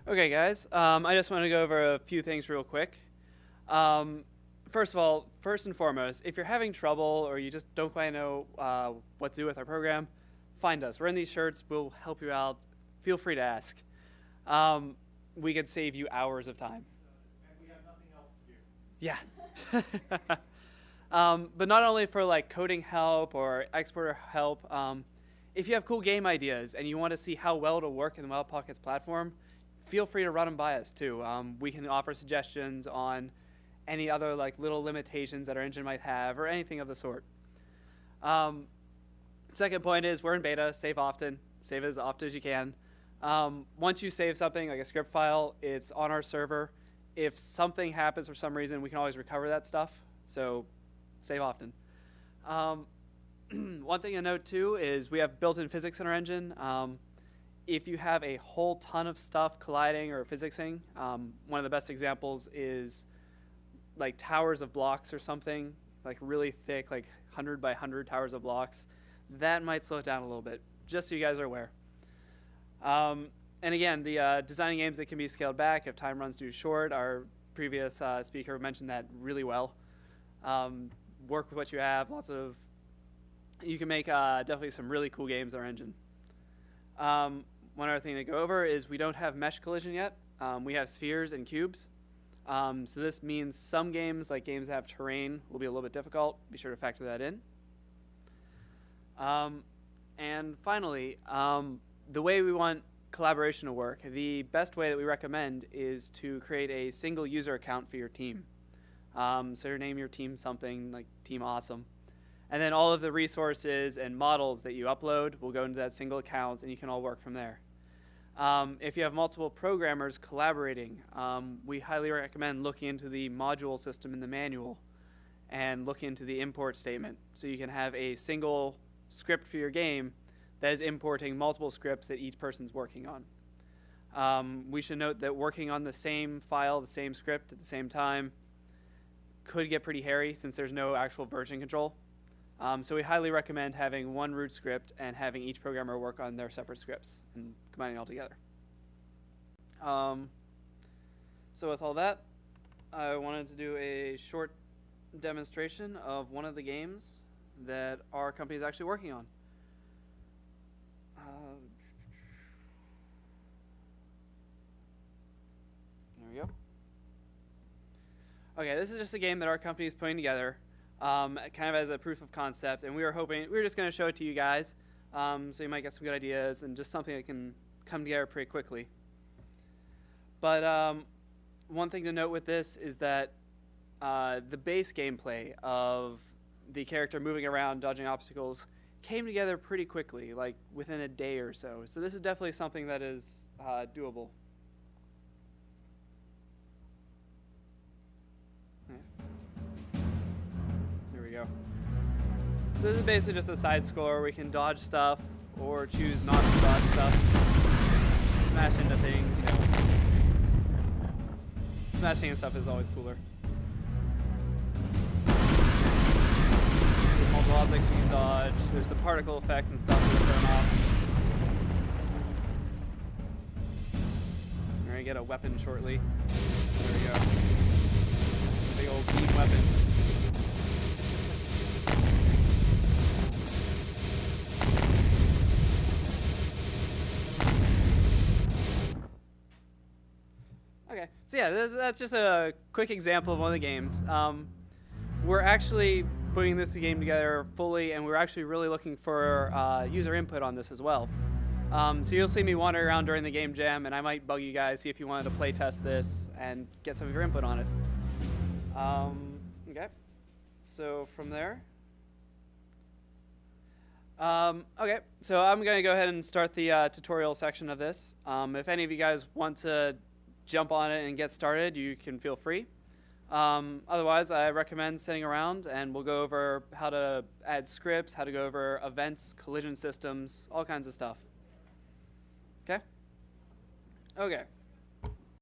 Okay, guys. I just want to go over a few things real quick. First of all, first and foremost, if you're having trouble or you just don't quite know what to do with our program, find us. We're in these shirts. We'll help you out. Feel free to ask. We could save you hours of time. And we have nothing else to do. Yeah. But not only for like coding help or exporter help, if you have cool game ideas and you want to see how well it'll work in the WildPockets platform, feel free to run them by us too. We can offer suggestions on any other like little limitations that our engine might have or anything of the sort. Second point is we're in beta. Save often. Save as often as you can. Once you save something like a script file, it's on our server. If something happens for some reason, we can always recover that stuff. So save often. One thing to note too is we have built-in physics in our engine. If you have a whole ton of stuff colliding or physicsing, one of the best examples is like towers of blocks or something, like really thick, like 100 by 100 towers of blocks. That might slow it down a little bit, just so you guys are aware. And again, the designing games that can be scaled back if time runs too short. Our previous speaker mentioned that really well. Work with what you have. You can make definitely some really cool games in our engine. One other thing to go over is we don't have mesh collision yet. We have spheres and cubes. So this means some games, like games that have terrain, will be a little bit difficult. Be sure to factor that in. And finally, the way we want collaboration to work, the best way that we recommend is to create a single user account for your team. So name your team something like Team Awesome. And then all of the resources and models that you upload will go into that single account, and you can all work from there. If you have multiple programmers collaborating, we highly recommend looking into the module system in the manual and looking into the import statement. So you can have a single script for your game that is importing multiple scripts that each person's working on. We should note that working on the same file, the same script at the same time could get pretty hairy since there's no actual version control. So we highly recommend having one root script and having each programmer work on their separate scripts and combining it all together. So with all that, I wanted to do a short demonstration of one of the games that our company is actually working on. There we go. Okay, this is just a game that our company is putting together. Kind of as a proof of concept, and we were just going to show it to you guys, so you might get some good ideas and just something that can come together pretty quickly. But one thing to note with this is that the base gameplay of the character moving around, dodging obstacles, came together pretty quickly, like within a day or so. So this is definitely something that is doable. So this is basically just a side scroller where we can dodge stuff or choose not to dodge stuff. Smash into things, you know. Smashing into stuff is always cooler. There's multiple objects you can dodge. There's some particle effects and stuff that are thrown off. We're gonna get a weapon shortly. There we go. Big old beam weapon. Okay, so yeah, that's just a quick example of one of the games. We're actually putting this game together fully, and we're actually really looking for user input on this as well. So you'll see me wander around during the game jam, and I might bug you guys, see if you wanted to play test this and get some of your input on it. Okay, so from there. Okay, so I'm going to go ahead and start the tutorial section of this. If any of you guys want to jump on it and get started, you can feel free. Otherwise, I recommend sitting around and we'll go over how to add scripts, how to go over events, collision systems, all kinds of stuff. Okay? Okay.